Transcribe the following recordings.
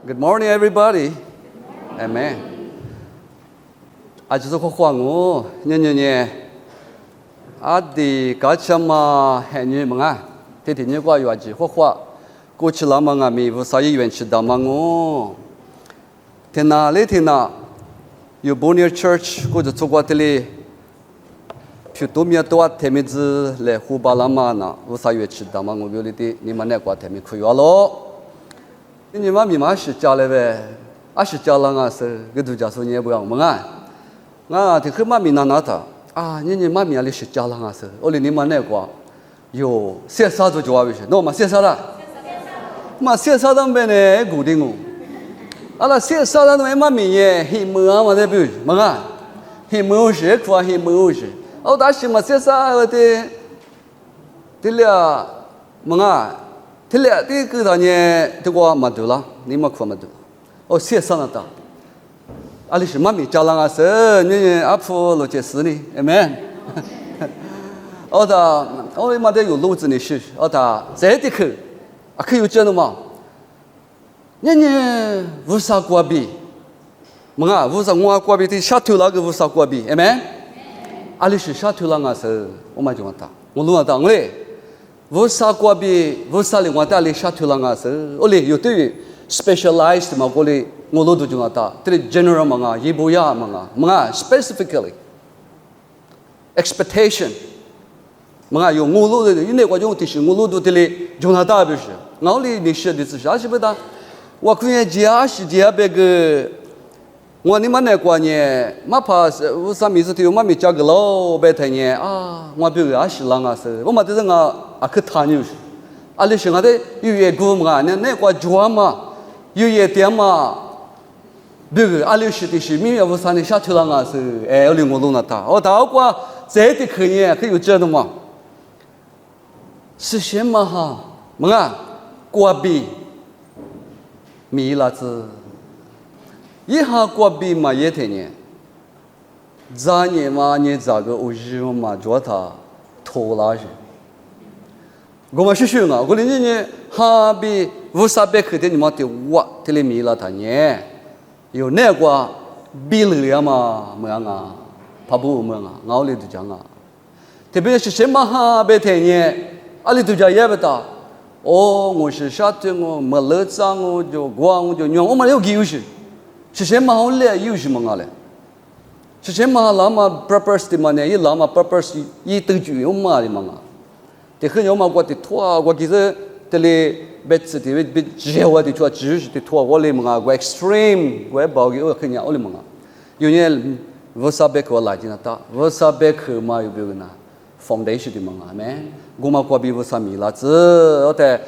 Good morning, everybody. Amen. 아주 호황우 년년에 아디 가차마 해니 mga 대대니 과요지 호화 고치라마가 미부 사이원치 담망우 테나레테나 you born your church 고저 초과들이 퓨토미아 또아 테미즈 레 후발라마나 우사이원치 담망우 빌리티 니만에 과 테미 쿠요로你妈咪妈是家了呗，是家了啊是，个都家说你也不要么啊，这和妈咪那他啊，你妈咪啊是家了啊是，我哩你妈那个，有写啥就做啊不是，那嘛写啥啦？嘛写啥当边呢？固定哦，啊啦写啥当边妈咪耶，黑么啊嘛在不是，么啊，黑么是，夸黑么是，哦，但是嘛写啥的，对了，么啊。thế lẽ thì cứ thằng nhé thì qua mà được la, nếu mà không mà được, ô xe sang là ta, ali chỉ mami cha lang ase, nhé áp phu lo chế xử ni, amen, ô ta, ô mà đây có lô子呢是，ô ta, thế thì cứ, cứ có chuyện mà, nhé vô sa qua bi, mà ngà vô sa ngoa qua bi thì sát thu la cái vô sa qua bi, amen, ali chỉ sát thu lang ase, ô mà chúng ta, ô luôn ta nghe. Vô sa qua bi vô sa li ngata li sha thu langa se oli yu tu specialized ma ko li ngolo du junga ta tri general manga yibuya manga specifically expectation manga yu ngolo de ine kwa jong ti shi ngolo du li junga ta bi shi ngao li ni shi de shi shi ba da wa ku ye jia shi jia be ge我你们那过年，马怕是我啥名字的，我没加个老白太年啊，我比如也是啷个是，我嘛这人啊去谈牛是，啊你是我的有些股嘛，那过做嘛，有些店嘛，比如啊你是的是，明月我啥呢下头啷个是，哎我领我弄那他，我到过这的可以可以这的嘛，是什么哈？么啊，国币，米拉子。一下过比嘛也天呢，咱年嘛你这个我日嘛做他偷拉去，我们是说啊，我哩呢哈比五十百块的你嘛得我这里米了他呢，有那个比了嘛么样啊，怕不么样啊，我哩都讲啊，特别是什么哈别天呢，阿里都讲也不大，哦，我是啥子我没乐章我就光我就娘我们有技术。是什么好嘞？有什么嘞？是什么拉嘛 purpose 的嘛呢？一拉嘛 purpose 一得住有嘛的嘛啊？这很有嘛我的拖，我其实这里别次的别只我的做只是的拖我嘞嘛啊，我 extreme 我包个我看见我嘞嘛啊，有年我啥别个来进来打，我啥别个嘛有别个呐 foundation 的嘛啊，没？我嘛过比我啥米啦子，我的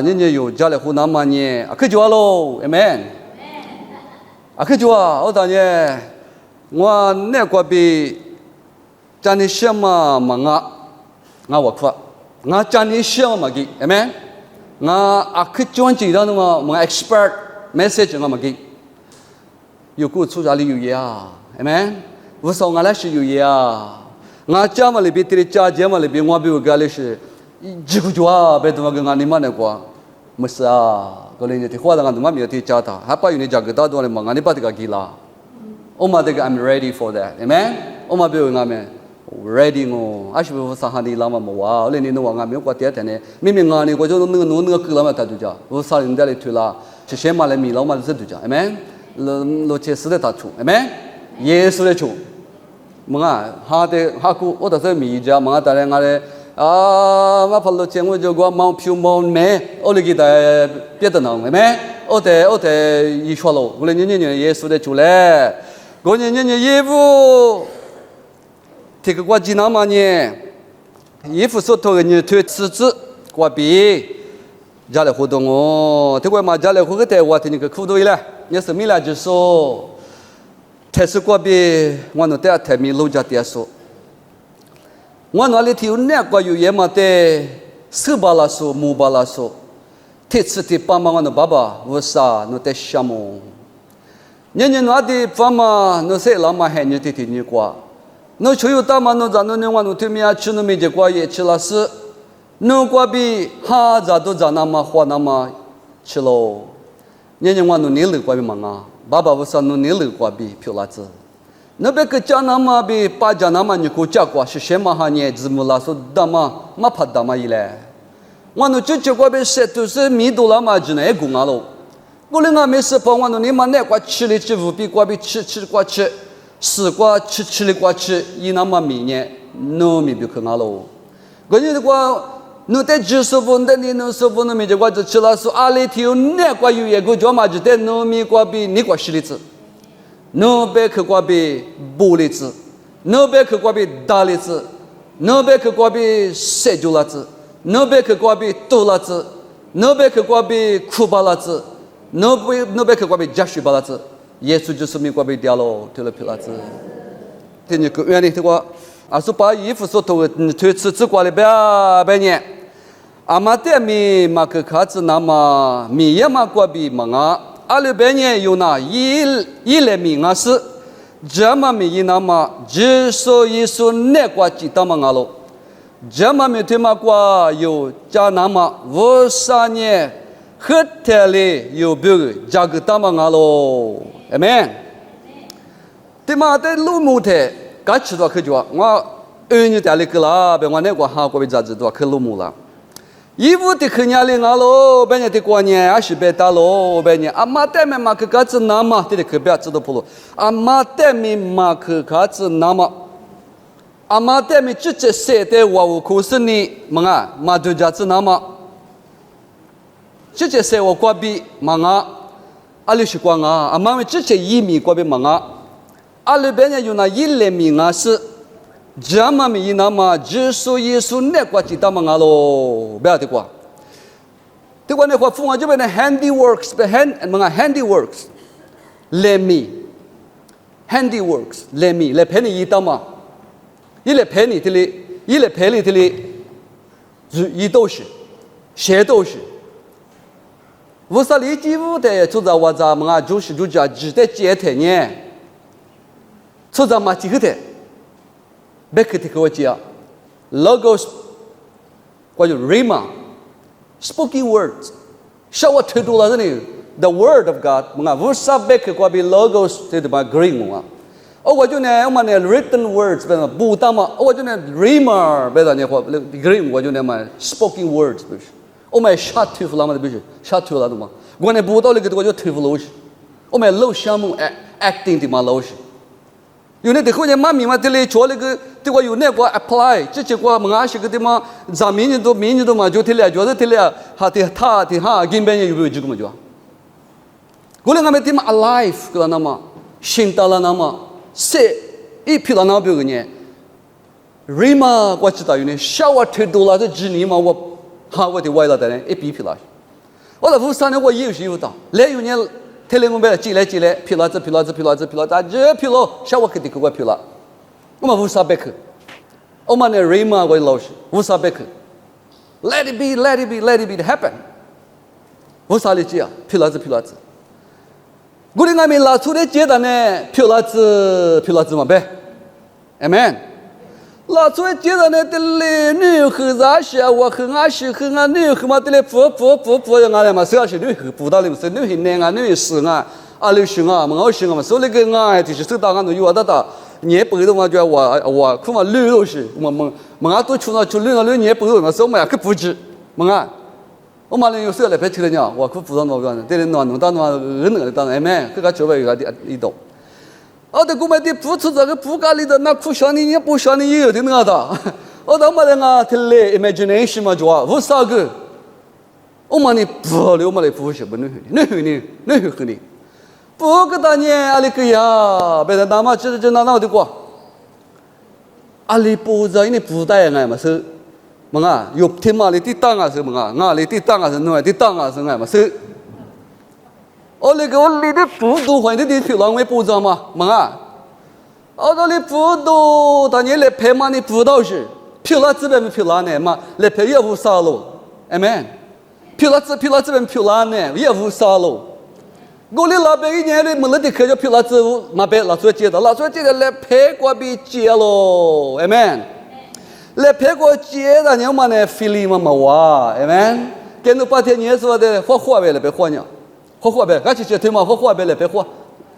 人家有家里湖南嘛呢，可就喽 ，amen。可就我当年我那个比讲的什么嘛我夸我讲的什么嘛给，哎没？我可就知道嘛，我 expert message 我嘛给，有个出家里有呀，哎没？我说我那是有呀，我家嘛里边这里家嘛里边我比我家里是，这个就别的我跟我你妈那个，没事啊。kalau ini tiada dengan rumah mesti cata. Apa ini jaga dah tuan memang. Ini pasti gila. Oma dega I'm ready for that. Amen. Oma biar ngame ready ngo. Asyik bersahani lama mawa. Oleh ini nuang ngame kuat tiada ni. Mimi ngani kau jauh nunga kelama tadu jah. Usah ini dari tulah. Sesama le mila oma itu jah. Amen. Lo cesar dah tu. Amen. Yesus le tu. Menga hade haku. Oh tak semi jah. Menga tadi ngare. mà phải lo chuyện cho qua mau phiêu mau mẹ, ở đây kita biết được không, mẹ, ở đây ý xóa lo, cái này như Giêsu để chủ lệ, cái này như Giêsu, thì cái qua gì nào mà nhỉ, Giêsu số thôi như thuê sư tử qua bi, gia đình hoạt động ô, thì qua mà gia đình hoạt động thì cái khu đôi là, như sự mi là chỉ số, thế sự qua bi, ngoài nó để thế mi lâu ra tiếc số. 我那里头那个有也么的四巴拉索、木巴拉索，这次的爸妈我的爸爸我啥那得什么？年年那的爸妈那些老妈还你的听你过，那所有大妈那咱那我那对面吃那没结果也吃了是，那个比哈咋都咋那么花那么吃喽，年年我努年了过比忙啊，爸爸不是努年了过比漂拉子。那边个家那么比把家那么你过家过是什么哈年子木拉说大嘛嘛怕大嘛伊嘞，我努就过比些都是米多拉嘛就那公啊喽，我另外没事跑我努你嘛那过吃哩吃五比过比吃过吃，四过吃哩过吃，伊那么米年努米比可啊喽，关键的话。努在90分的你90分的米就过就吃了说阿里头那过有一个叫嘛就在努米过比你过10粒子，努贝克过比5粒子，努贝克过比10粒子，努贝克过比19粒子，努贝克过比2粒子，努贝克过比9粒子，努贝克过比18粒子，耶稣就是米过比掉了丢了皮粒子，听你个原理这个。啊，说把衣服说脱，推吃过来别年，阿妈的米嘛个卡子那么米也嘛过比嘛啊，阿里别年有那一类米啊是，这么米那么只说一说那过几大嘛啊喽，这么米对嘛过有加那么53年和台里有别个加个大嘛啊喽，amen，对嘛在路木台。刚吃到去就我2年带来个啦，别我那个哈过比咋子多去路木啦。衣服的去年里啊喽，别年的过年还是别打喽，别年阿妈带面嘛去嘎子那么，的去别知道不咯？阿妈带面嘛去嘎子那么，阿妈带面直接写的我可是你们啊，嘛就家子那么，直接写我过比嘛啊，阿里是光啊，阿妈们直接移民过比嘛啊。阿里边有那一类米啊是，这么米那么只说耶稣那过几大嘛啊喽，不要的过。这个呢话，父母这边的 handiworks， handiworks， 类米 ，handiworks 类米来陪你一道嘛，一来陪你的哩，一来陪你的哩，一都是，谁都是。我说你几乎的做到我咱们啊，就是只得接待呢。做咱们几个的，别个的给我讲 ，logos， 或者 rhema，spoken words， 像我推出了这里 ，the word of God， 我讲我啥别个过比 logos 这的嘛 green 嘛，我就呢，我们呢 written words 别嘛不当嘛，我就呢 rhema 别的呢话 green 我就呢嘛 spoken words 不是，我们瞎推出来嘛不是，瞎推了的嘛，我呢不到那个我就推出了去，我们老项目 acting 的嘛老是。有那的后面妈咪嘛，这里做那个，这个有那个 apply， 这个么啊些个的嘛，咱明年都嘛就提了，就是提了，哈的他的哈，根本有没有这个么就？过来我们的嘛 alive 个了那么，心到了那么，是一批了那边个呢，rima 我知道有呢，小我推多了这几年嘛，我哈我的歪了的呢，一批批了，我在53年我也是有到，来有年。天灵我们积累，疲劳，大这疲劳，小我肯定给我疲劳。我们无啥别去，我们的 rima 我老师无啥别去 ，let it be happen。无啥理解啊？疲劳。我哋外面拉出的阶段呢，疲劳嘛呗 ，amen。拉出的阶段呢，这里女和啥些，我和俺媳和俺女和嘛，这里不让俺来嘛，主要是女和不到里面是女和男啊，女是啊，阿六是啊，我是啊嘛，所以那个俺就是手打俺都有的，你不会的嘛，就我可嘛女都是，我俺都出那出女你也不会嘛，所以我也可不知，我嘛有时候来拍车的呢，我可不知道那个，这里弄到那人的当然没，这个周围有一道。我的姑妈的不出这个不干里的那苦想你也不想你也有的那的，我到么的啊，他嘞 imagination 嘛就无啥个，我嘛你不了嘛来不是不能和你，不个当年阿里个呀，别人那么这那的过，阿里不在你不带人嘛是，么啊有天嘛里的当啊是么啊，俺里的当啊是哪的当啊是俺嘛是。我那个我里的不多，换的漂亮为不着嘛，啊！我这里不多，但你来拍嘛，你不到是漂亮这边没漂亮呢嘛，来拍也无啥喽 ，amen。漂亮这边漂亮呢，也无啥喽。我里那边一年里没了的可就漂亮这嘛别拿出来接的来拍过比接喽 ，amen。来拍过接的你嘛呢，费力嘛哇 ，amen。跟着8天你说的花呗来别花呢。火呗，俺去吃对嘛，火呗来别火，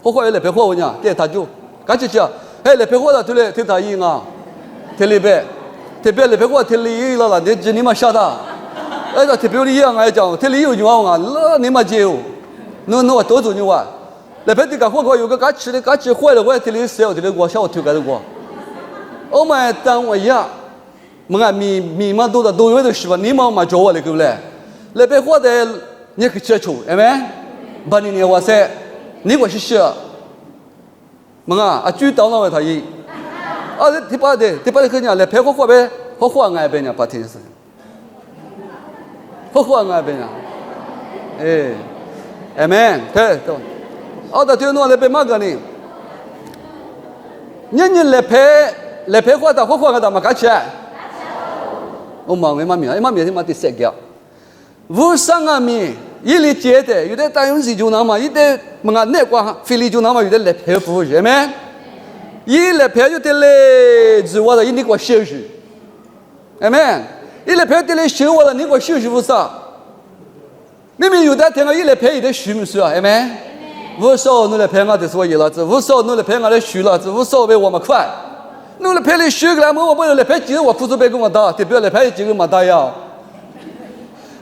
火来别火我讲，给他就，俺去吃，哎来别火了，对嘞，对他赢啊，对里边，对别来别火，对里了啦，你嘛晓得，哎这对别里样哎讲，对里有牛啊，那你嘛接，我多做牛啊，来别这个火有个俺吃坏了，我对里少，对里我小推个的我，我们当我呀。มึงอ่ะมีมาดูแต่ดูไว้ดูสิว่านี่มาโจวะเลยกูเลยเลยไปหัวแต่เนี่ยคือเชื่อชูเห็นไหมบ้านนี้เนี่ยว่าเซ่นี่ว่าเชื่อมึงอ่ะจุดดาวน์ไว้ท่ายีที่ป้าคือเนี่ยเลยไปหัวไปหัวไงเป็นเนี่ยปะทิ้งสิหัวไงเป็นเนี่ยเอเมนเท่แต่ที่นู้นเลยไปมากกว่านี้เนี่ยเลยไปหัวแต่หัวกันแต่มากัดเชื่อ我忙嘛咪，嘛咪他妈的谁个？无上啊咪，一里接的，有的大勇士就那么，有的么个那个菲利就那么，有的来陪服是没？一来陪就得来，只我的一那个休息，哎没？一来陪得来休我的那个休息无啥？你们有的天个一来陪有的休没休啊？哎没？无少你来陪我的是我一老子，无少你来陪我的休老子，无少比我们快。侬来拍来修个啦，我不来拍几个我裤子别给我打，特别来拍几个嘛打呀。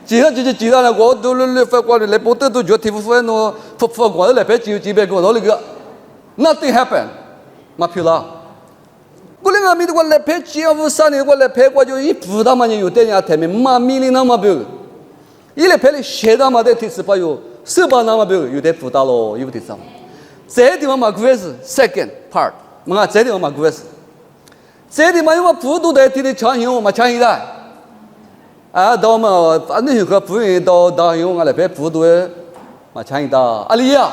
几个就是几个了，我都来发过来，不得都觉得发喏，发过来拍几百个，那个 nothing happen， 嘛漂亮。我那个米的我来拍几个啥呢？我来拍过就一负担嘛，有点人台面嘛米里那么不，一来拍来写的嘛的提示把有手把那么不有点负担咯，有点啥？这地方嘛故事 second part， 嘛这地方嘛故事。这地方因为普渡的地的强行我们强行的，到嘛反正有个不愿意到用我来拍普渡的嘛强行的，阿里呀，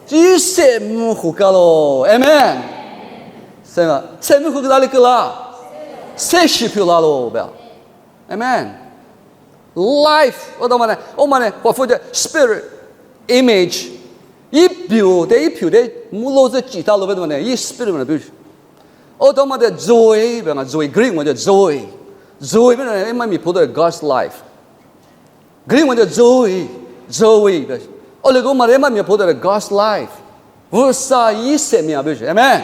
这什么胡搞咯？哎们，什么胡搞哪里个啦？谁是漂亮咯？不要，哎们 ，life 我们呢，我负责 spirit image， 一表的，木老子几大路不懂呢？一 spirit 的表示。我们的 joy， 别个 joy，green 我叫 joy，joy 别个嘛咪普通 God's life，green 我叫 joy，别个，我那个嘛咪咪普通 God's life， 无啥意思咪啊，别个，amen，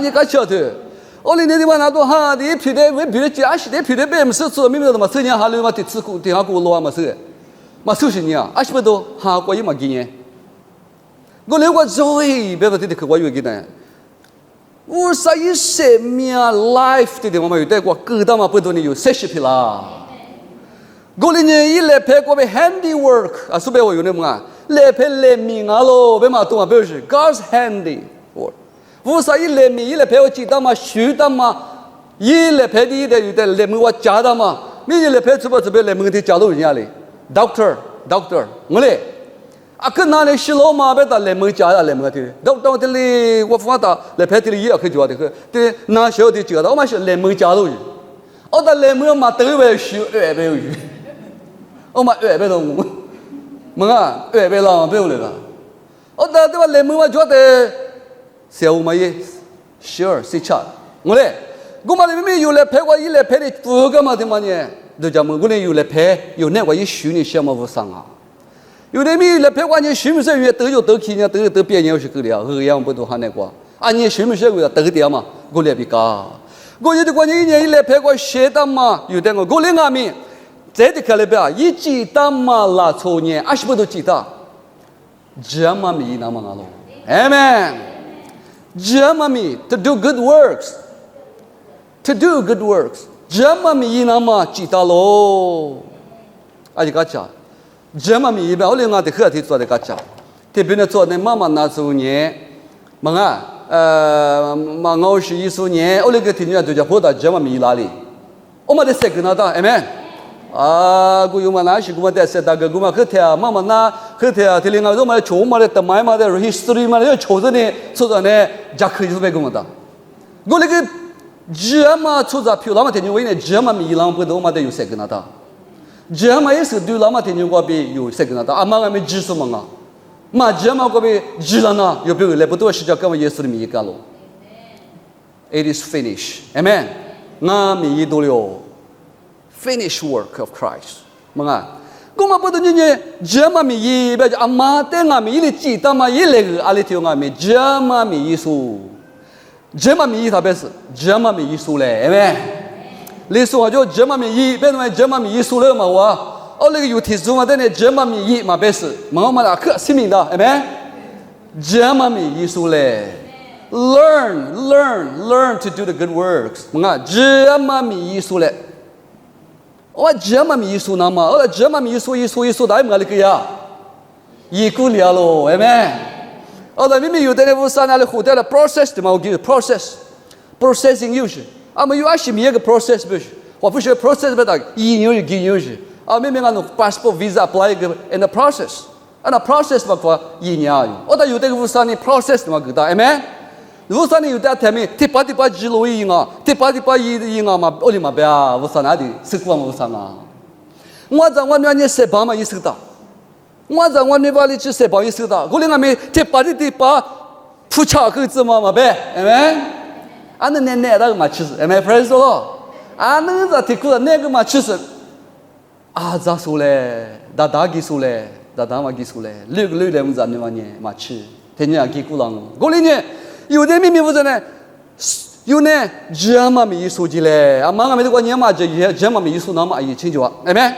你搞晓得，我那地方那都哈的，皮的为皮的假些的皮的别么事做，明明嘛这年哈了嘛地吃苦，地下苦落嘛是，嘛收拾你啊，不都哈过一嘛几年，我那个 joy 别个地去我有几年。无啥意思命 life 的地方嘛有带过，各大嘛不多你有60匹啦。我哩呢一来拍过被 handiwork 啊，是被我有那么啊，来拍来命啊咯，被嘛多嘛表示 God's handiwork。无啥一来命一来拍我记得嘛，学的嘛，一来拍的有的来命我家的嘛，你来拍怎么来命的家都人家哩 ，doctor 我嘞。跟那里西罗马别打来门家来门的，到这里我发达来拍这里也可以做的，对，那小的觉得我们是来门家路，我到来门嘛都为修200有余，我们200多门啊200了不有了吧？我到对吧来门我觉得小嘛也 sure 是差，我嘞，我们那边有来拍过一来拍的不干嘛的嘛呢？都讲我那有来拍有那个一修的小嘛不上啊。有的米来拍完你学没学月都有都去呢，都别人是够了，后样不都喊那个？你学没学过都点嘛？我来比较，我有的关键一年一来拍过学的嘛，有的我另外面，这的看来不一记得嘛啦，抽年20不都记得，这么米那么咯 ，Amen， 这么米 to do good works， 这么米那么记得咯，就个讲。这么米一般，我另外的课题做的个讲，特别呢做的妈妈那周年，嘛嘛51年，我那个听见就叫跑到这么米那里，我们的谁跟他打，amen， 我有嘛那些我们在谁打个我们去听，妈妈那去听，听另外我们求嘛的，等买嘛的 history 嘛的，要求着呢，说着呢，加可以是别跟我打，我那个这么出着票，那么听见我呢，这么米浪不多嘛的有谁跟他打。这嘛也是对了嘛，天天我比有谁跟他打，嘛没知识嘛啊，嘛这嘛我比知了呢，有别个来不多时间跟我耶稣的名干了。It is finished, amen。我名多了 ，finish work of Christ，嘛啊， kuma pada ni jama mi ye ba amate ngami ile cita ma ye le ale tio ngami jama mi Yesu jama mi ta bes jama mi Yesu le amen le so jo jama mi ye be no jama mi Yesu le ma wa o le yu ti zo ma de ne jama mi ye ma bes ma ma la kha simi da amen jama mi Yesu le learn to do the good works nga jama mi Yesu le我jama mi Yesu nama我jama mi Yesu da mga likya yiku liya lo amen我da mimi yu de bu sana le khu de la process de ma gi processing use ama yu ashi mi ye process bu wa fu she process ba da yi yu gi use mimi nga no passport visa apply in the process and the process ba kwa yi nya yu我da yu de bu sana process de ma gi da amen如果你有在前面，提拔几路一啊，提拔一啊嘛，我哩嘛不要，我上哪里吃苦我上啊？我在我那年十八嘛，意识到，我在我那把里去十八意识到，我哩俺们提拔，出差口子嘛呗，哎没？俺那那个嘛吃是，哎没，praise Lord，俺那个提苦的那个嘛吃是，咋说嘞？大几说嘞？大嘛几说嘞？六来我们咱那玩意嘛吃，天天几苦啷个？我哩呢？有的明明不是呢，有呢，jama mi Yesu jile，俺们这个年嘛jama mi Yesu nama ayi清楚啊，哎没？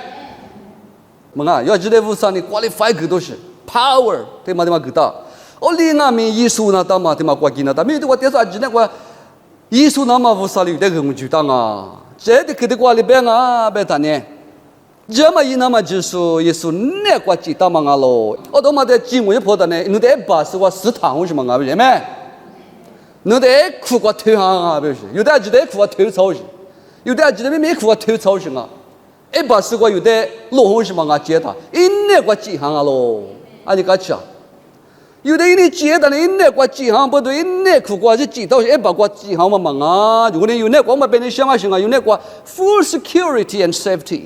么要知道无啥呢 ，qualify 个都是 power， 对嘛个大，我哩俺们Yesu那大嘛对嘛关键那大，没有这个电视机那个Yesu nama无啥哩这个我知道啊，这的个里边啊，别谈呢。jama yi nama Yesu那个知道嘛个咯，我都嘛在经文破的呢，你得把是我食堂为什么啊？不是没？你得苦瓜头啊，不是？有的记得苦瓜头操心，有的记得没苦瓜头操心啊。把是个有的落红什么啊接他，那个几行啊咯，你讲起啊？有的你接他呢，那个几行不对，那苦瓜是接到把个几行嘛啊？有的有那个嘛被你想啊想啊，有那个 full security and safety，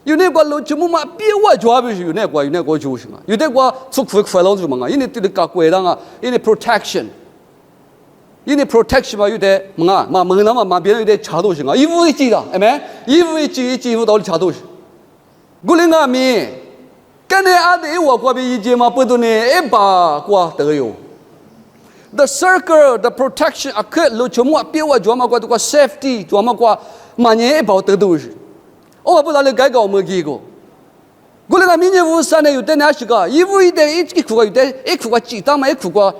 有那个路全部嘛别我抓不是有那个就是嘛，有那个出苦老子嘛啊，因为对的搞鬼当啊，因为 protection。因为 protection 嘛有的嘛门那嘛别人有的查东西啊，衣服一记的，哎没？衣服一记到底查东西。我哩俺们，跟那阿的我过边一节嘛，不都呢？把过都有。The circle, the protection， 可路全部别我专门过这个 safety， 专门过嘛年把都东西。我不知道你改搞没几个。我哩俺们呢，无啥呢？有的那是个衣服一的一裤个有的一裤个鸡蛋嘛一裤个。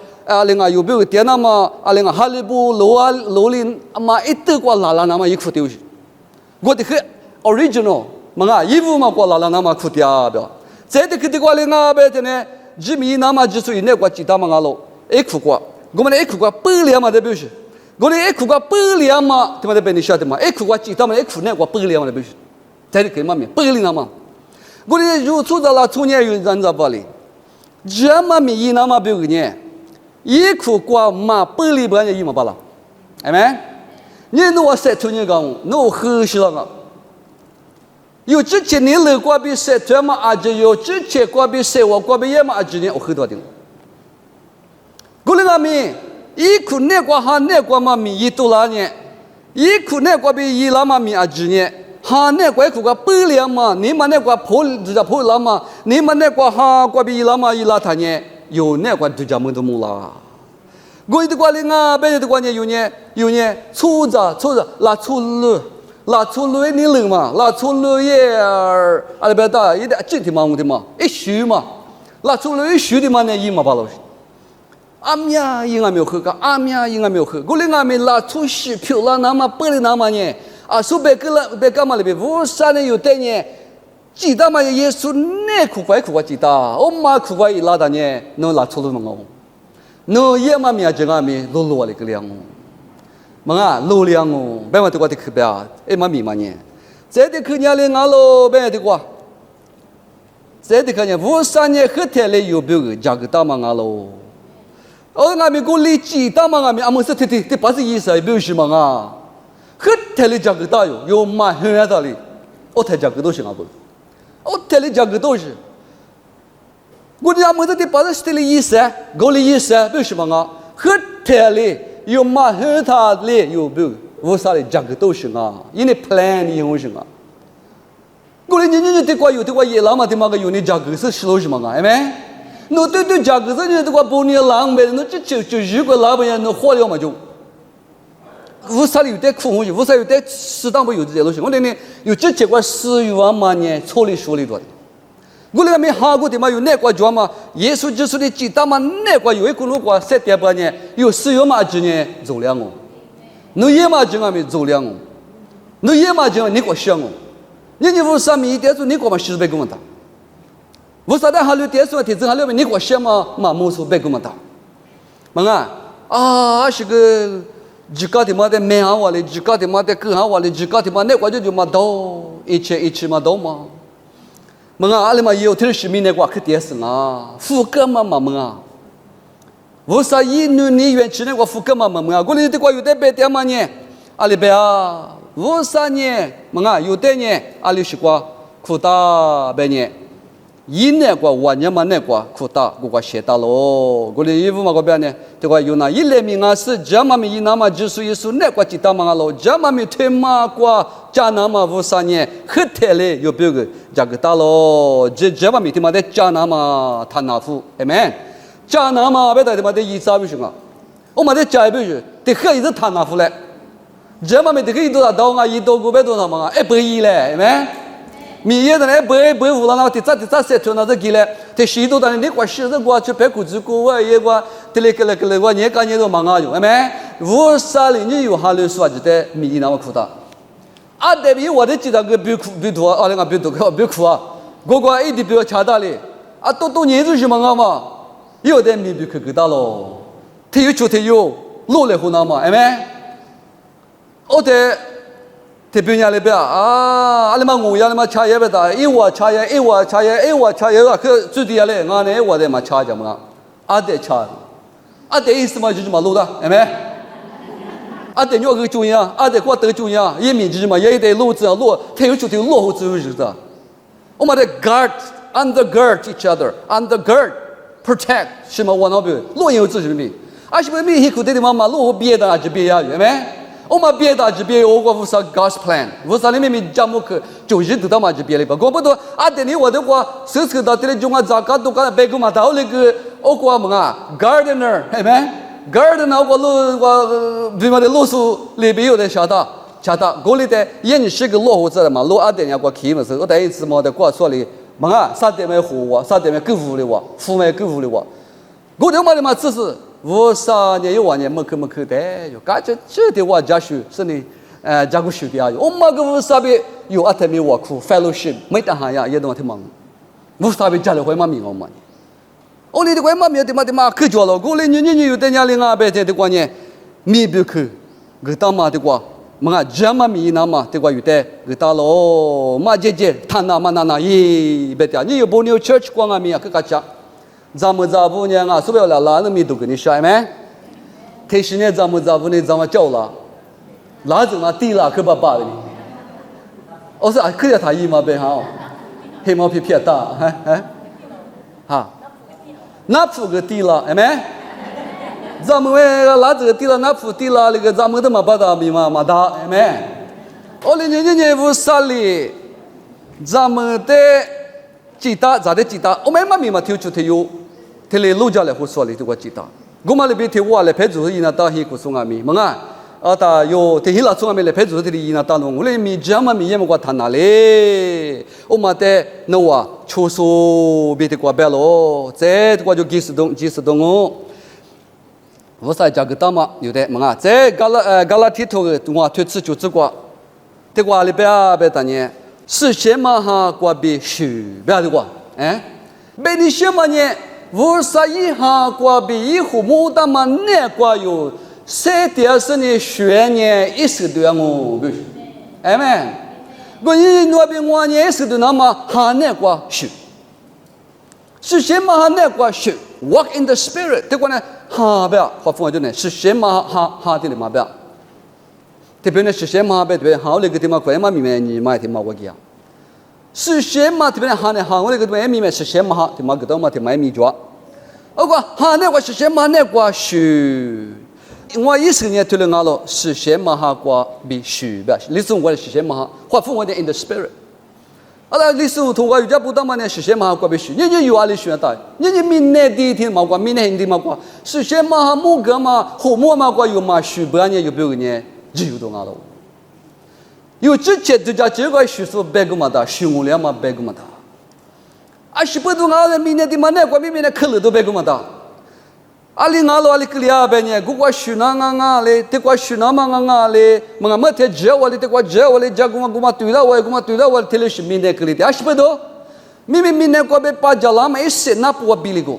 另外有比如电脑嘛，另外哈利布罗林嘛一堆过拉那么一裤丢去，我的很 original 嘛衣服嘛过拉那么裤掉的，这的个另外别的呢，吉米那么就是那个鸡蛋嘛咯，一裤过，我们一裤过不了嘛的表示，我的一裤过不了嘛，他妈的被你晓得嘛，一裤过鸡蛋嘛一裤那个不了嘛的表示，这的跟嘛面不了那么，我的如出到了从年有人在巴黎，这么米那么表个呢。一苦瓜嘛不离不然一嘛巴拉，哎没？你我说出你讲，我喝死了个。有之前你乐瓜比说出嘛阿姐有之前瓜比说我瓜比也嘛阿姐呢，我喝多点。古人阿咪，一苦那瓜哈那瓜嘛咪一多拉呢，一苦那瓜比一拉嘛咪阿姐呢，哈那瓜苦瓜不了嘛，你嘛那瓜破就破了嘛，你嘛那瓜哈瓜比一拉嘛一拉他呢。有那个就叫么都没啦，我的话哩啊，别的话呢有呢，粗着拉粗路你冷嘛，拉粗路也阿拉别的一点整体嘛我的嘛，一修嘛，拉粗路一修的嘛呢一嘛巴老实，阿米呀应该没有喝个，阿米呀应该没有喝，我哩阿米拉粗修漂亮那么不哩那么呢，说别个了别干嘛了别，无啥呢有的呢。记得嘛？耶稣那苦瓜记得，我妈苦瓜一拉的呢，侬拉错了嘛我，侬也嘛面这个面路了个样哦，嘛路量哦，别嘛这个的可别啊，嘛咪嘛呢，这的可伢嘞俺喽别的瓜，这的可伢无啥呢，和天嘞有别个价格大嘛俺喽，俺们过来记得嘛俺们阿么是这不是意思，别是嘛啊，和天嘞价格大哟，有嘛很远的哩，我台价格都行啊不？我天里讲个东西，我的阿么子的把这是的意思，我的意思为什么啊？和天里有嘛和他里有不无啥的讲个东西啊？因为 plan 的东西啊，我的你的瓜有的瓜也老嘛的嘛个有你价格是十多什么个，没？侬对价格是你的瓜包你浪呗，侬就如果老板娘侬花了嘛就。无啥有点苦，无啥有点适当不有这些东西。我那呢有这结果4万嘛呢，错里说里多的。我那没哈过的嘛，有那个叫嘛，耶稣基督的几大嘛，那个有一个路过3.8年，有4月嘛今年走两哦，侬也嘛今年没走两哦，侬也嘛今年你过想哦，你无啥没点数，你过嘛40倍给我打，无啥的哈六点数提升哈六倍，你过想嘛毛数倍给我打，嘛啊是个。自家的嘛的没好话嘞，自家的嘛的更好话嘞，自家的嘛那个就嘛多，一切嘛多嘛。么阿里嘛有天是米那个去点生啊，富格嘛啊，为啥你原去那个富格嘛啊？我哩的个有点白点嘛呢，阿里白啊，为啥呢？有点呢，阿里是个苦大白呢。一那个晚年嘛那个苦大，我写到喽。我的衣服嘛个边呢？这个有那一类名啊是加嘛米那么就是一说那个几大嘛喽，加嘛米推嘛个加那么无啥呢？很特嘞，有别个加个大喽。加嘛米推嘛的加那么他那副，哎没？加那么别的嘛的意思为什么？我嘛的加一辈子，这可以是他那副嘞。加嘛米这个一多大刀啊，一多500多少嘛？110嘞，哎没？米业的呢，不无了，那第咋塞出那这给嘞？这许多的你过是这过去白骨子过我也过，这里我年干年都忙啊，有没？无啥哩，你有哈路说就得米那么苦的。啊，对比我的记得个比多啊，那个比苦啊，我一点比我强大哩。啊，都年就是忙啊嘛，有的米比可大喽。他有，落来湖南嘛，哎没？我的。特别伢里边啊，阿里嘛我伢里嘛吃也不大，一碗吃也，可最低下来，俺那我的嘛吃着嘛，阿得吃，阿得意思嘛就是嘛路的，哎没？阿得鸟个主意啊，阿得过得主意啊，也明知嘛也得路子啊路，他有就落后只有是的，我们得 undergird each other，undergird protect 什么我那边路有自己的，而且没一口的嘛路别的就别呀，对没？我们别的就别我无啥 God's plan， 无啥里面讲么去，就是得到嘛就别了吧。我不多啊，等你我的话，手指到这里中啊，咋个都干白个嘛，到那个我过么啊 ，gardener， 係咪 ？gardener 我比嘛的路数里边有的晓得，我里的眼是个落后者嘛，路啊等下我去嘛是，我第一次嘛的过说里，么啊，啥点没活我，啥点没够服的我，富没够服的我，我他妈的嘛只是。我啥年有往年没去的，就感觉这的我家属是你家个兄弟啊，我妈个无啥别有阿特没我苦 fellowship 没得行呀，也都挺忙，无啥别家里会嘛命我嘛，我你的会嘛命的嘛去着了，我你有的家里啊别的过年，没别去，个大妈的过，嘛家嘛米那嘛的过有的个大喽，嘛姐他那嘛那咦别的，你有不你有 church 光啊米啊去个家。咱们不呢啊，是不是来拉那米都跟你说没？提醒呢，咱们呢，咱们叫了，拉着那地了可把把的。我说啊，可以他一毛别好，黑毛皮皮大，哈，那铺个地了，哎没？咱们拉这个地了，那铺地了，那个咱们的嘛把它米嘛大，哎没？我你无啥哩，咱们的几大咋的几大，我们嘛米嘛挑出有。他来路家来胡说哩，这个知道。我们那边听话来陪主伊那打黑古松阿米，么啊？啊，他有他黑拉松阿米来陪主他哩伊那打龙，我来米家嘛米也么个谈哪里？我们的那哇，出手别的过白咯，这个就几十栋哦。我啥家个大嘛？有的么啊？这嘎拉铁头个我推迟就这个，这个里边别当年是什么哈？过别许别的过，哎，别的什么呢？无啥一下过比一户木的嘛，那过有3.4年学年10多哦，哎们，我一那边我年10多那么哈那过学，是什么哈那过学 ？Walk in the spirit， 这个呢哈不要，话说就呢是什么哈的嘛不要，这边呢是什么别对，好那个地方快嘛明白你买的嘛我讲。是什么？这边喊的喊，我那个东西是什么哈？他妈个东嘛，他妈米抓。我讲喊那个是什么？那个是，我10年推了俺了，是什么哈？个比是不？你从我的是什么哈？话说我的 in the spirit。阿历史图个有家不当嘛呢？是些嘛过必须，你有阿里选到，你明年第一天嘛过，明年hindi嘛过，是些嘛木个嘛后木嘛过有嘛许半年有别个呢，就有多阿喽。有之前就家这个许说白个嘛的，许我俩嘛白个嘛的，啊是不多阿了明年的嘛呢过明年可了都白个嘛的。阿里阿罗阿里克里亚贝尼，古瓜许那阿嘞，这瓜许那嘛阿嘞，嘛么te接我嘞，这瓜接我嘞，加古嘛对了我，这里是明年克里的，阿是不多，明年过被把家拉嘛一些那不我比哩个，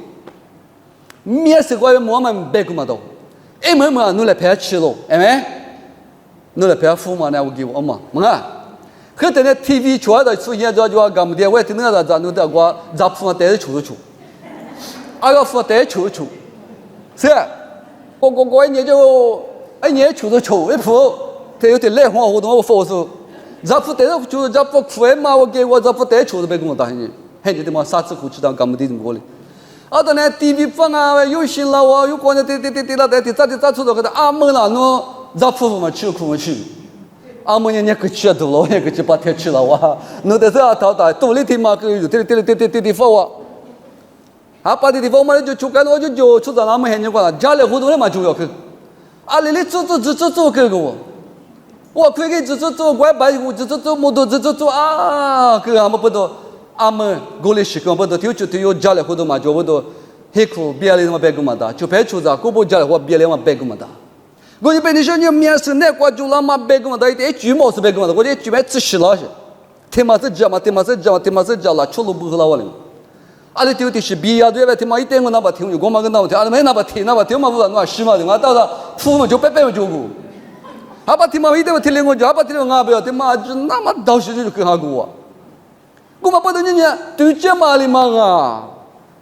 明是过被莫嘛白个嘛多，哎么努来拍吃咯，哎没，努来拍付嘛呢我给我嘛，嘛，可等那 TV 出来的出现就干么的，我听那个咱努的瓜，咱付嘛带着出，阿个付带出。是，我一年就一年出的丑一副，他有点赖黄活动我放手，咱不带就咱不苦嘛，我给我咱不带出的别跟我打你，还你他妈啥子苦吃当干么的怎么的？啊，当然 TV 放啊，有心了我有光的对了，咋出的个的阿门了喏，咱夫嘛吃苦嘛吃，阿门人家可吃多了，人家可吃把天吃了哇，侬在这淘汰多里天嘛，可有对放我。啊，把地方嘛就出干我就出在那么很久了，家里活动的嘛就要去，啊，你做这个我可以做怪白我做摩托做啊，个阿么不多，阿么过来时间不多，就有家里活动嘛就不多，黑苦别的嘛别个嘛的，就别出在，过不家里活别的嘛别个嘛的，我一般你说你面试那块就那么别个嘛的，一句毛是别个嘛的，我这句没仔细了些，天嘛是讲了，出路不好了我嘞。阿里丢的是比亚对吧？他妈一点我那把听，我嘛跟那把听，阿里没那把听嘛不然我洗嘛的，我到了付嘛就白就过。阿把听嘛一点我听我就阿把听我不要，他妈就那么到时就跟他过。我嘛不懂你对这嘛里忙啊，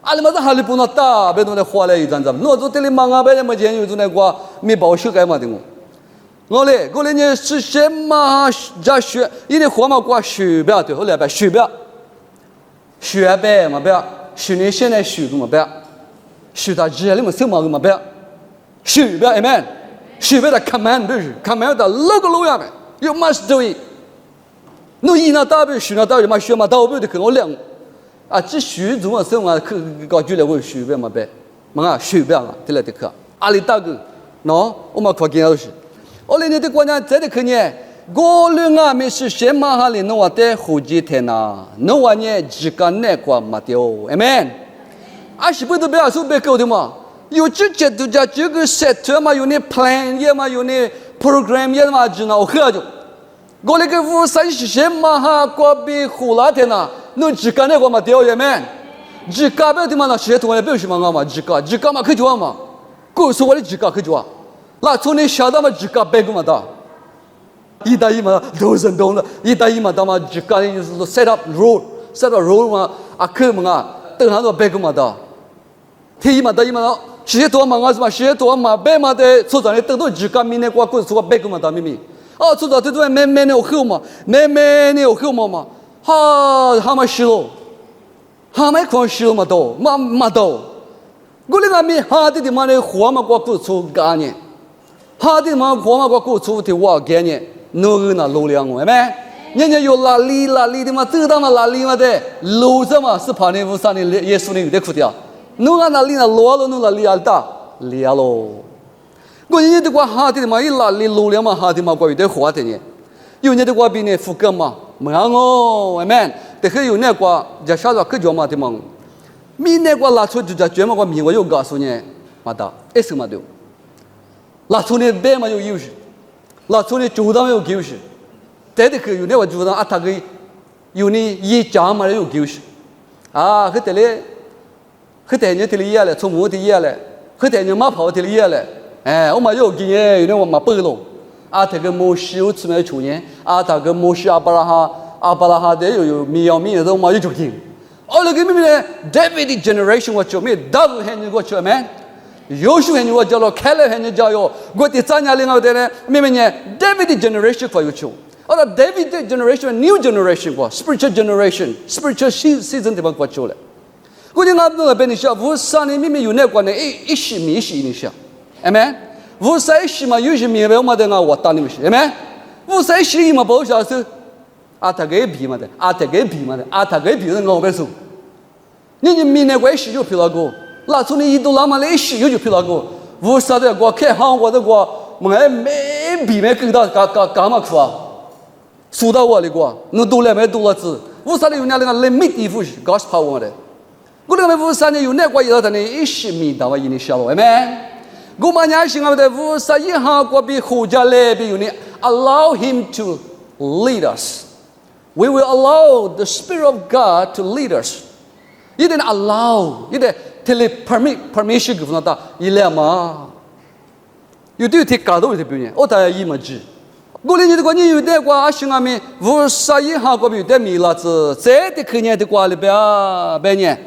阿里嘛在哈里不能打，别弄那花来一张张，我做这里忙啊，别么钱有做那个没包修改嘛的我嘞呢是什么家学，一点活嘛过学不对，后来把学嘛不要。学你现在学个嘛不要，学到热里面什么个嘛不要，学不要 amen， 学不要的 command 的那个路样的 ，you must do it。侬一那大不学那大就嘛学嘛到不的跟我两，啊这学怎么什么可搞出来我学不要嘛不，嘛学不要嘛，对了的课，阿里大个，喏我们快点老师，我来你的国家在的课呢。我们啊，没是什么哈哩，侬话得好几天呐，侬话呢，时间呢过嘛掉 ，amen。啊，是不都不要说别搞的嘛，有这都叫这个 set 嘛，有那 plan 也嘛，有那 program 也嘛，知道我喝着。我那个五三是什么哈，过比胡拉天呐，侬时间呢过嘛掉 ，amen。时间不要的嘛，那些同学不要什么嘛，时间嘛可就嘛，告诉我的时间可就，那从你晓得嘛，时间别个嘛的。一打一嘛，都是懂的。一打一嘛，他妈就干的就是 set up rule 嘛，啊，课嘛，等下都别个嘛的。第一嘛，打一嘛，些多嘛，是嘛，些多嘛，别嘛的，出在你等到就干明年过过出个别个嘛的咪咪。哦，出在这都慢慢的后嘛，慢慢的后嘛，哈嘛修咯，哈嘛光修嘛多，嘛多。我那个咪哈的嘛的活嘛过过出概念，哈的嘛活嘛过过出的我概念。侬那路量我没，人家有拉力的嘛，知道嘛拉力嘛的，路子嘛是怕你无啥的耶稣的有点苦的，侬那力那路了，侬那力啊大力啊喽。我人家的话哈的嘛，一拉力路量嘛哈的嘛，过有点花的呢。有人的话比呢福格嘛，没我没，但是有那话就啥子可叫嘛的嘛，米那话拉出就叫专门话米我有告诉你嘛的，一什么的，拉出呢白嘛有事。那从你主动有救赎，在这个有那话主动啊，他个有你一家嘛有救赎，啊，和这里，和这人这里也来，从我这里也来，和这人马跑这里也来，哎，我们有经验，有那我们背了，啊，这个摩西有出来出年，啊，这个摩西阿巴拉哈的有米要米的，我们有经验，哦，那个咩呢 ？David generation 我做咩？大部分人我做咩？有时候我叫了，开了很叫哟，我的三年零的呢，咩呢 ？David generation 过有求，而 David generation new generation 过 spiritual generation，spiritual season 地方过求了。我就按那边的说，无三年咩有那关的，一时米时你想，哎没？无三时嘛，有时米白我的我打你们是，哎没？无三时嘛不晓得是，阿他给皮嘛的，阿他给皮嘛的，阿他给皮人我别说，你明年关系就皮了个，拉出你一度拉嘛来洗就皮了个，无啥的我看韩国的我，我没皮没跟到干嘛去啊？说到我的我，侬多来没多了子，无啥的有那个来没地方是 gospel 我的，我那个无啥的有那个一道的呢，一时没到我印尼小路，没？我们家是我们的无啥一行过比后家来比有呢 ，allow him to lead us. We will allow the Spirit of God to lead us. 一定 allow， 一定 tell permission 给他，一两嘛。有的提搞到的表现，我大家一么知。我连你的关你有的话，是我们无啥一行过比有的米拉子，这的去年的话里边半年，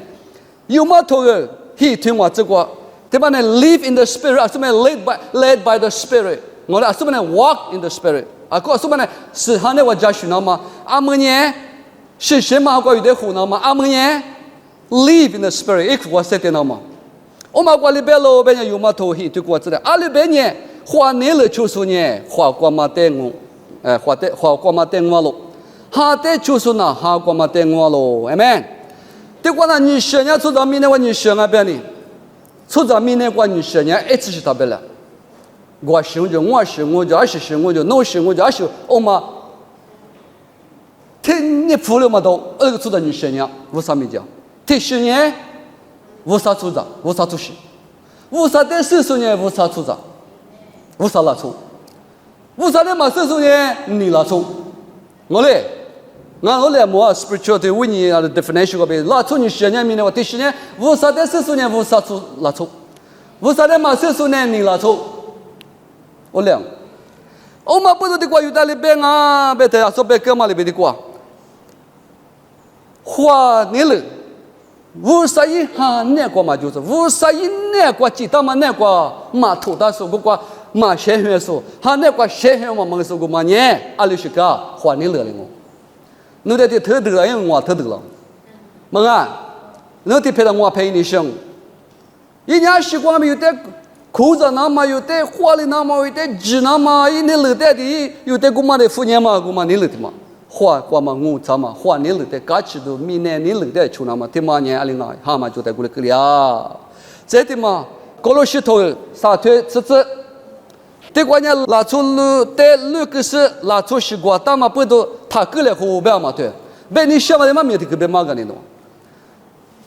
有么头个，he 听我这个，对吧？呢 live in the spirit， 什么 led by the spirit， 我的什么呢 walk in the spirit。Aku sebenarnya sehane wajah nama amanya sesama aku ada hu nama amanya live in the spirit ik wasete nama. Oma aku libelo benya yuma tohi tu aku cakap ali benya hua nele chusunya hua aku matengu hua aku matengu lo hate chusuna hua aku matengu lo amen. Tu aku na nisanya tu zamine wa nisanya beni tu zamine wa nisanya itu sih tabela. 我行就我行我就二十行我就侬行我就二十，我嘛，天你服了嘛都，那个做的女生呀，无啥没讲，天十年无啥做的，无啥做事，无啥在40年无啥做的，无啥拉错，无啥的嘛40年你拉错，我嘞我 spiritual 的问你啊 definition 个别拉错你10年明年我第10年无啥在40年无啥做拉错，无啥的嘛40年你拉错。我俩，我们不是的话有道理别啊，别的说别干嘛里边的话，花你了，无啥一哈那个嘛就是无啥一那个记得嘛那个嘛土大说个嘛先学说，哈那个先学嘛忙说个嘛呢，阿里是个花你了了我，你得特得了，因为我特得了，么啊，你得陪着我陪你生，一年习惯没有得。口子那么有的，话里那么有的，字那么一年了的的，有的姑妈的妇女嘛，姑妈年了的嘛，话嘛我咱嘛话年了的，假期都明年年了的出那么，他妈年阿里那哈嘛就在过来个呀，这的嘛，高楼石头沙推这，这关键拉出路的路个是拉出西瓜，但嘛不都他过来后边嘛对，别你想嘛的嘛没有的个别嘛个呢。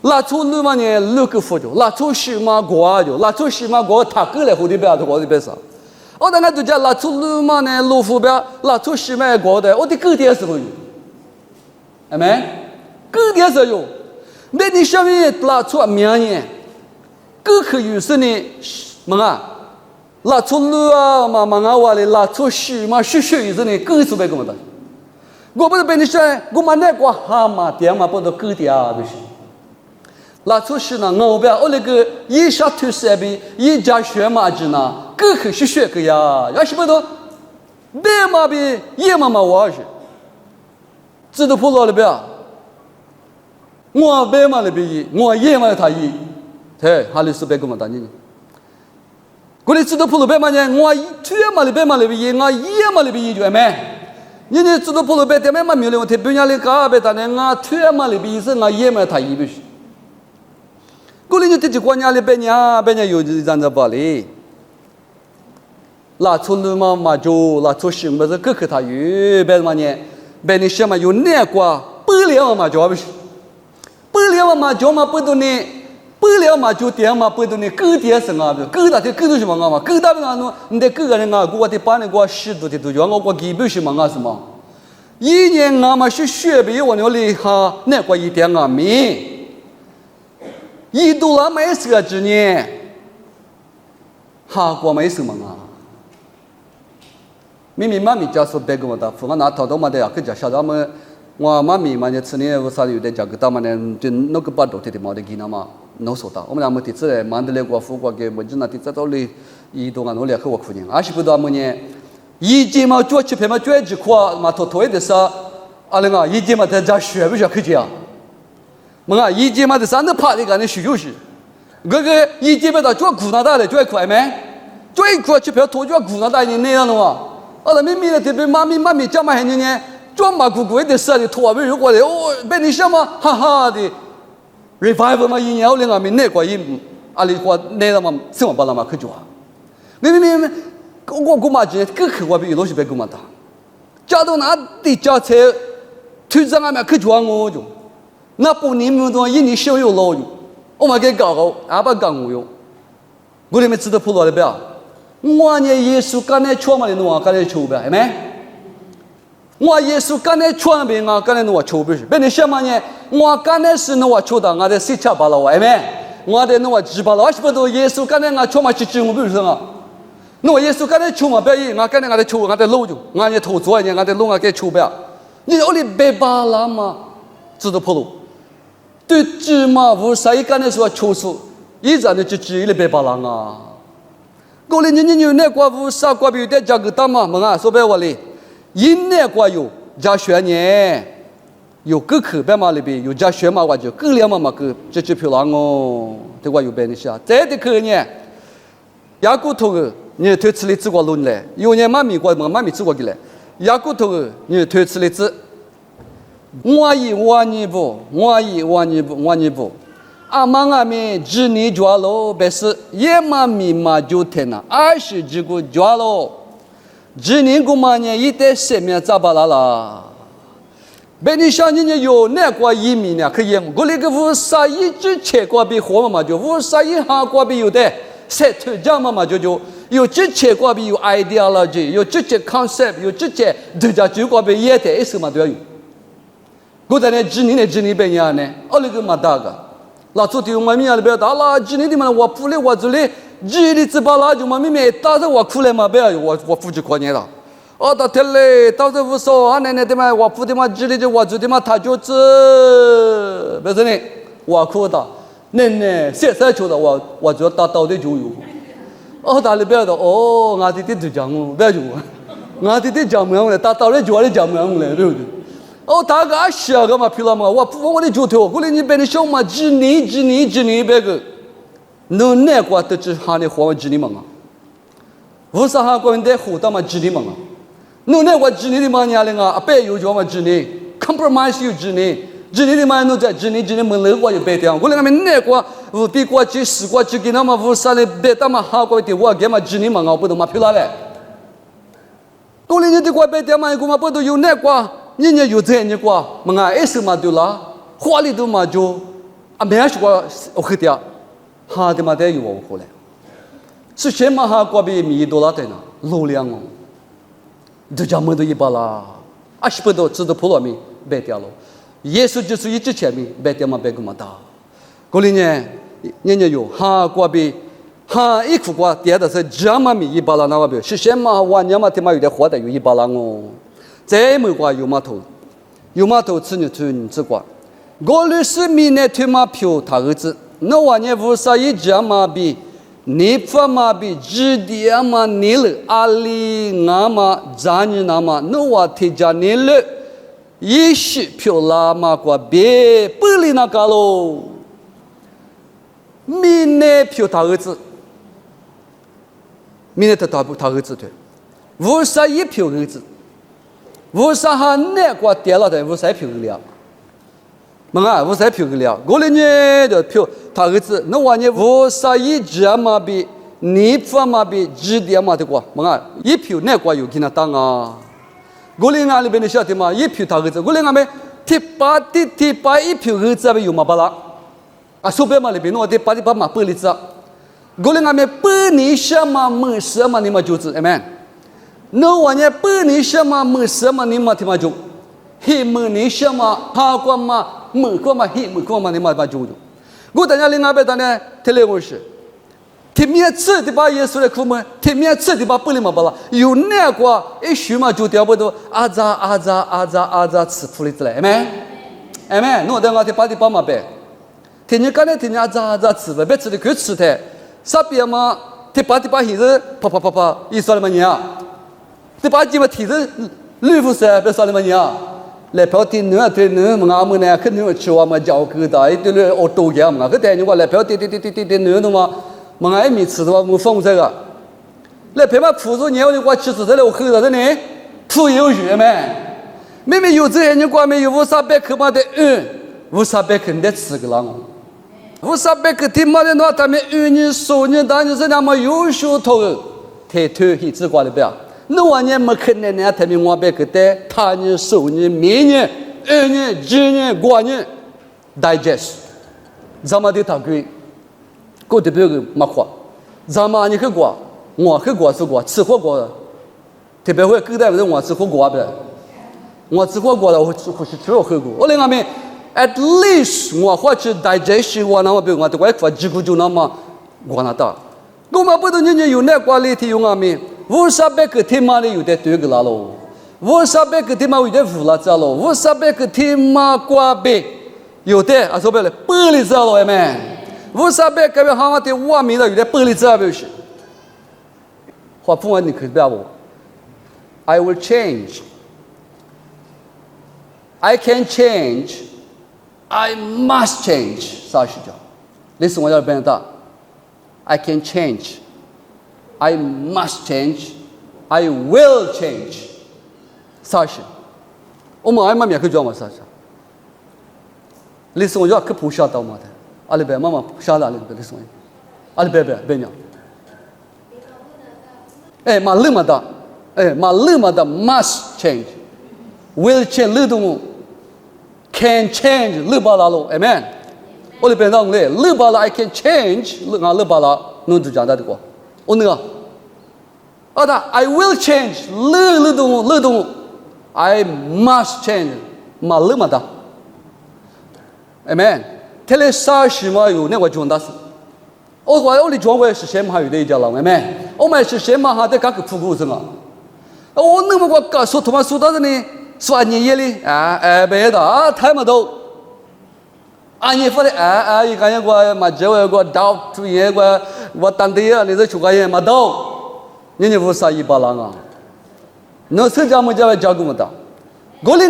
拉出路嘛呢，路个佛就拉出西嘛国就拉出西嘛国，他过来后的边我的边上。我当然就讲拉出路嘛呢，路副边拉出西嘛国的，我的各点什么有？阿门，各点是有。那你下面拉出明年，各可有时呢，么啊，拉出路啊嘛啊话的拉出西嘛学有时呢，各是别个么的。我不是被你说，我们那个哈嘛点嘛不都各点啊不是？拉出去呢，我边我那个一下推设备，一家学嘛子呢，各可是学个呀，要是不都，别嘛比也嘛我是，知道不老了边，我别嘛了比我也嘛他一，嘿，哈里是别个嘛当你，过来知道不了别嘛呢，我推嘛了别嘛了比我也嘛了比就没，你知道不了别点嘛没有了，我特别伢哩搞别当呢，我推嘛了比是我也嘛他一不是。过来你自己关家里边呀有这样子巴哩，拉出路嘛就拉出行不是各个他有别嘛呢，别你什么有那个不了嘛就不是，不了嘛就嘛不都呢，不了嘛就点嘛不都呢，各点是啊，各大的各都是嘛嘛，各大的啊，你得各个人啊，我的把那个十多的都叫我基本是嘛啊什么，一年啊嘛是学比我那里哈那个一点啊没。一度了没事个之年，哈过没事嘛啊？明明妈咪家说别个嘛的，父母拿头头嘛的呀，跟家晓得么？我妈咪嘛呢，去年我啥有点家个他们呢，就那个把头贴的嘛的给那嘛，弄说到，我们那么第次来，忙得来过富过给，我就那第次到里，一度啊努力和我苦人，而是不到么呢？一斤嘛做起片嘛做几块嘛，头一的啥？阿那个一斤嘛在家学不学去讲？么啊，一斤嘛的三个趴的干的许就是，个一斤嘛的做苦那大的做快没？做一块去票拖做苦那大的那样的嘛，阿拉明明的特别妈咪讲嘛很呢，专马古古的事的拖被如果的哦，被你什么哈哈的 revival 嘛，一年后另外面那个一阿里话那了嘛，什么巴拉嘛去做啊？没，我姑妈今天各科我比有东西被姑妈打，家都拿的家车推上俺们去做我就，那不你们都一年小有老有，我们给搞个阿爸讲我用，我里面知道普罗的不要，我呢耶稣干那错嘛的弄啊干那错不係咪？我耶稣干那错别啊干那弄啊错不是？别你什么呢？我干那是弄啊错的，我的西茶巴拉係咪？我的弄啊鸡巴拉，我是不都耶稣干那我错嘛去吃我不是啊？弄耶稣干那错嘛不要我干那我的错我的漏就，我的头做呢我的弄啊给错不要？你屋里白巴拉嘛，知道普罗？对芝麻无啥一干那说错数，一直呢就只一个白巴拉啊。过来你那瓜无啥瓜比的价格大嘛？么啊，说白话哩。因那瓜有加学呢，有个口白嘛里边有加学嘛，我就够了嘛个这漂亮哦，这瓜有白你下，再的口呢，牙骨头个你推吃的这个论来，有年妈咪瓜妈咪这个给来，牙骨头个你推吃的这，我一步。阿妈阿妹只你抓喽，别是也妈咪妈就天呐，20几个抓喽。只你姑妈呢，一代生命咋巴啦？别你想你有那个移民呢？可以，我那个五啥一直切过比活嘛就五啥一下过比有的，谁推荐嘛就有直切过比有 ideology， 有直接 concept， 有直接对家就过比也得意思嘛都要有。我在那只你别样呢，那个嘛大个。老祖的我们也不要打啦，今年的嘛我铺的我这里，今年只把那就嘛咪咪打着我哭来嘛不要我付去过年了，哦到天嘞，到这无所啊奶奶的嘛我铺的嘛今年就我做的嘛他就这，不是呢我哭的，奶奶现在求的我就打到的就有，哦打里不要的哦俺的就讲我不要就俺的讲么样嘞，打到的就的讲么样嘞对不对？哦，大家小个嘛，皮了嘛，我的脚头，过来你别的小嘛，几年别个，侬那个都只喊你花几年嘛啊？为啥韩国人得活到嘛几年嘛啊？侬那个几年的嘛年龄啊，别有叫嘛几年 ，compromise 有几年的嘛侬在几年门楼我就别掉，过来俺们那个我比过去10过去给那么为啥嘞别到嘛韩国的我给嘛几年嘛啊，不都嘛皮了嘞？过来你的过别掉嘛，一个嘛不都有那个？你有这你过，么啊？一时嘛对啦，花里头嘛就啊，没事过我去掉，哈的嘛得有我回来，是什么哈过比米多拉的呢？流量哦，这家门都一把啦，20不多知道普罗米别掉了，耶稣就是一直前面别掉嘛别个嘛大，过来呢，你有哈过比。哈，一苦瓜，第二的是这么米一把啦，那个表是什么？我娘嘛他妈有点活的有一把啦哦。再没瓜有码头吃你吃瓜，我律师米呢推马票他儿子，那我呢无啥一家嘛比，你发嘛比，基地嘛你了，阿里俺嘛咱你那嘛，那我提家你了，一时票拉嘛瓜别不离那个喽，米呢票他儿子，米呢他儿子对，无啥一票儿子。为啥哈那个跌了的？为啥票了？么啊？为啥票了？我那年的票，他儿子，那我呢？为啥一家嘛比你发嘛比几点嘛的过？么啊？一票那个有给他当啊？我那俺那边的晓得嘛？一票他儿子，我那俺们提拔一票儿子那边有嘛巴拉？啊，手边嘛那边我提拔嘛百里子，我那俺们百年什么门什么你嘛就是，阿门。那我呢？百年什么门什么你嘛听嘛就，黑门你什么哈过嘛门过嘛黑门过嘛你嘛把就，我等下另外边当呢，听来我是，听面吃的把耶稣来苦门，听面吃的把不里嘛巴拉，有那个一学嘛就掉不到阿扎吃苦里子来，哎没，那等我听把的把嘛呗，听你刚才听你阿扎吃呗，别吃的可吃的，啥别嘛听把的把现在啪，意思了嘛你啊？这把鸡嘛提着绿肤色，别说你们呀，来票点牛对牛，我们呢肯定吃我们叫狗的，一堆人我都讲嘛，可但你话来票点牛的嘛，我还没吃的话，我放这个，来票嘛铺着牛的话，吃着来我喝着的呢，铺有血没？妹妹有这些人过没有无啥别克嘛的无啥别克的吃个啷个？无啥别克听嘛的那他们你说你当你是那么优秀头，太头一直过来不要。那玩意没可能呢，他们我别克的，他你说你明年、年、今年、过年 digest， 咱们的他给，过得别个没花，咱们你去过，我去过是过，吃火锅的，特别会狗带不是我吃火锅不是，我吃火锅了，我吃火锅，我另外面。At least 我或者 digestion 我那么比我都快发几乎就那么我那大，我们不都人家有那管理体用啊咪，无啥别个天妈的有点对个啦喽，无啥别个天妈有点腐了着喽，无啥别个天妈瓜别有点啊说白了玻璃着喽哎们，无啥别个好像的我明了有点玻璃着不是，话不完你可不要我 ，I will change, I can change.I must change 啥事情？你是我要变大 I can change, I must change, I will change 啥事？我们爱妈咪去做嘛啥事？你是我要去扑下到嘛的？阿里别妈妈下到里边你是我，阿里别娘。哎，马勒嘛的，哎，马勒嘛的 must change, will change 勒动。Can change 勒巴拉喽 ，Amen。我里边讲嘞，勒巴拉 I can change， 勒巴拉侬就讲到的过，我那个，啊的 I will change， 勒动 ，I must change， 嘛勒嘛的 ，Amen。他嘞啥事嘛有那个讲的是，我里讲我是什么还有的一家了 ，Amen。我们是什么还得搞个铺故事嘛，我那么个搞说他妈说到的呢。说你夜里别的啊，太么多。你发的一个人我嘛这个doubt 出现我当地你这出个人嘛多，你无啥一把郎啊？那谁家么家照顾么到？我哩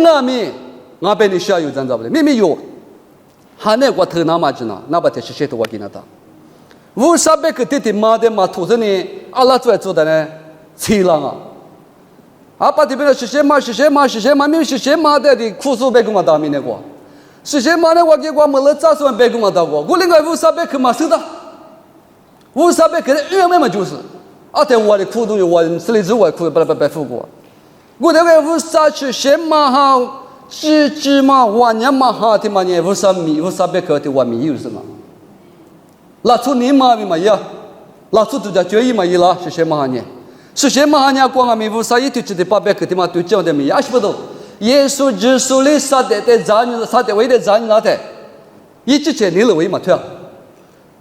我被你需要有怎着不的？明明有，还那我头那嘛子呢？那把这些都我给他打。无啥别个弟妈的嘛，土生呢，阿拉做的呢，凄凉啊！把这边的实现嘛，明实现嘛的苦数别个嘛打明那个，实现嘛的我给我没了咋算别个嘛打过，我另外无啥别个嘛是的，无啥别个的原本嘛就是，对我的苦东西我手里只我苦不付过，我这个无啥实现嘛好，只嘛我年嘛好的嘛呢无啥别个的我没有什么，拉出你嘛咪嘛呀，拉出都叫决议嘛一啦实现嘛呢。是什么哈？你光阿弥无啥一对只的八百个的嘛对讲的没呀？是不都？耶稣基督的杀的咱杀的为的咱那的，一直前你了为嘛退啊？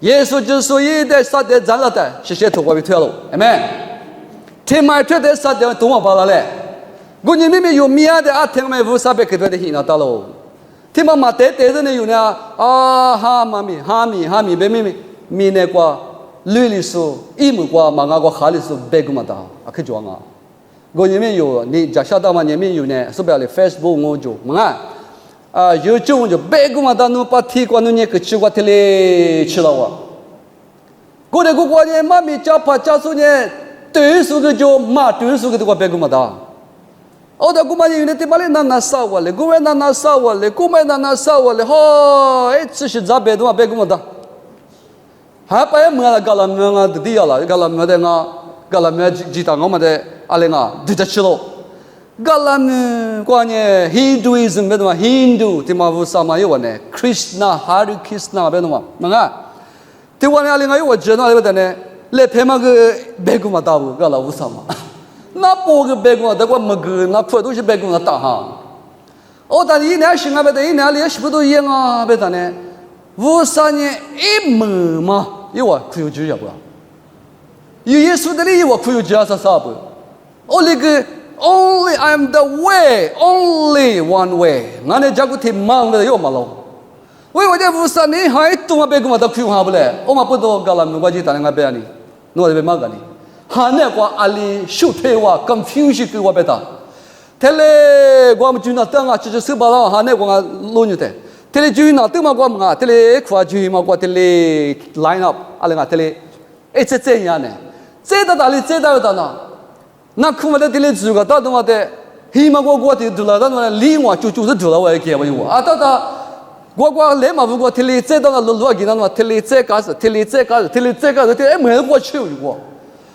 耶稣基督一的杀的咱那的，是些头我为退了，阿门。天买退的杀的多么巴拉嘞？我你明明有米的天买无啥百个的hin那到喽？天嘛得的呢有呢哈米别米那个。绿里说，一木瓜马个哈里说别个嘛的，可装啊！我里面有，你假晓得嘛？里面有呢，是不是？Facebook 我就，YouTube 就别个嘛的，侬把提过侬呢，去吃过提嘞吃了哇！我的国呢，妈咪家怕家属呢，对手个就骂对手个的话别个嘛的。我的姑妈有呢，对嘛嘞那少我嘞，姑妈那少我嘞，姑妈那少我嘞，这是咋别的嘛别个嘛的。还把人们搞了么啊？对呀了，搞了么的啊？搞了么几档我们的阿玲啊，对着吃了。搞了么关于 Hinduism 别的嘛 ，Hindu 对嘛无啥嘛有呢 ？Krishna、Hare Krishna 别的嘛，么啊？对我呢阿玲啊有我知道别的呢，来拍嘛个别个嘛打不，搞了无啥嘛？那不个别个嘛，那个么个那块都是别个嘛打哈。但一年行啊别的，一年里是不都一样啊别的呢？无啥呢一模嘛？有啊，可有知呀不？有耶稣的里有可有知啊啥不？那个 Only I'm the way, only one way。俺那家伙挺忙的，有嘛喽？我这无啥呢？还多嘛别个嘛都可有哈不嘞？我嘛不多搞了，我就打那个别你，我这边嘛个呢？还那个阿里手推我 confusion 给我别打。他嘞我们就那等啊，就是手把了，还那个我弄你的。这里就那对嘛，我们啊，这里夸就嘛，我这里 line up， 阿玲啊，这里这样呢，这到哪里，这到哪？那看我的这里住个到的嘛的，希望我的读了，但是离我就是读了我也给我有啊，我来嘛，我听你这到那路给那嘛，听你这个是，哎，没我去过。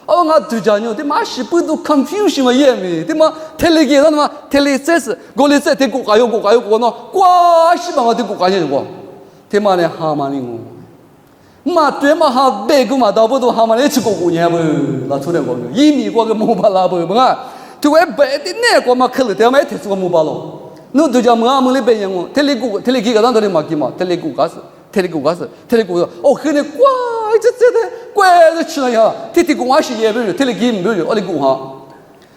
我对家妞，他妈是不都 confusion 嘛也没，他妈听你给那嘛，听你这是，我哩这听过还有喏，瓜西嘛我听过还有过，他妈的哈嘛哩我，妈对嘛哈白个嘛倒不都哈嘛哩吃过年不，那出来过个，一米过个木巴拉不嘛。就我白的那个嘛，可能他们也提出个目标咯。侬就叫我们那边人哦，天里几个人都得买几嘛，天里股价是，哦，可能乖，这的乖的吃了呀，天股还是也不是，天里几没有，我的股哈，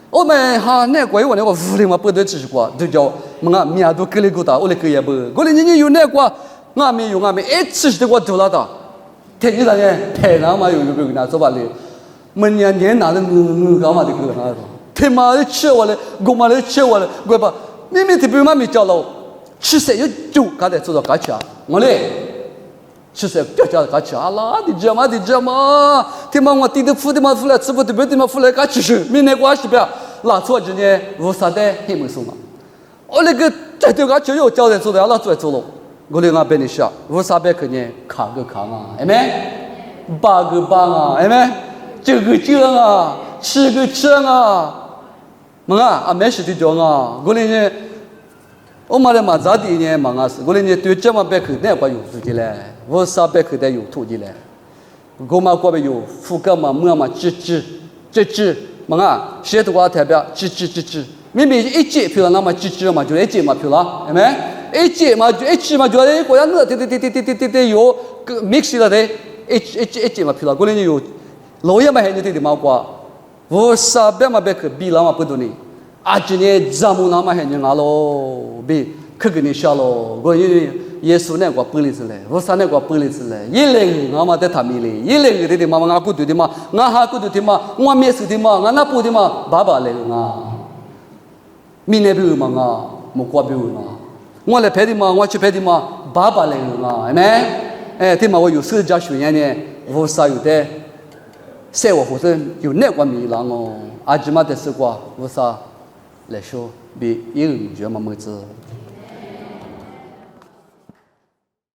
我们哈那乖我那个屋里嘛不得吃过，就叫我面都给你股大，我的股也不，我的人有那个，我没有，一吃的我丢了的，天你那呢，太难嘛有那做法嘞，明年拿的我干嘛的股那个。他妈的吃我了，我妈的吃我了，我把明明他不妈没叫了，吃谁又就刚才做到干吃啊？我嘞，吃谁不要叫干吃啊？啦，你知道吗？他妈我弟弟付的嘛付来，吃不的不的嘛付来干吃，明年关系不要，拉错今年无啥的黑没送嘛。我那个这对干吃又叫人做的，拉做来做了，我嘞俺别你想，无啥别可呢，扛啊，哎没，八啊，哎没，这个啊，吃啊。啊，没事的叫啊！我呢，我妈的嘛咋地呢？忙啊是，我呢对这么别去那个有自己嘞，我啥别去的有土地嘞。我妈过边有副干嘛么嘛吱，忙啊，写的话代表吱，明明一节票那么吱嘛，就一节嘛票了，对没？一节嘛就一节嘛就那个样子，对有个 mix 了的，一节嘛票了，我呢有老爷嘛还你的嘛瓜。我啥别嘛别去比了嘛不多呢，今年咱们那嘛还人咯，比去给你下咯，我耶稣那个不理子嘞，我啥那个不理子嘞，一来我嘛在他米哩，一来的嘛我顾对的嘛，我还顾对的嘛，我没事的嘛，我那不的嘛，爸爸来啊，明年比嘛我过比嘛，我来拍的嘛，我去拍的嘛，爸爸来啊，哎，对嘛我有时间学呢，我啥有的。生活或者有那个米郎哦，阿舅妈的是过，我啥来说比一个月嘛么子。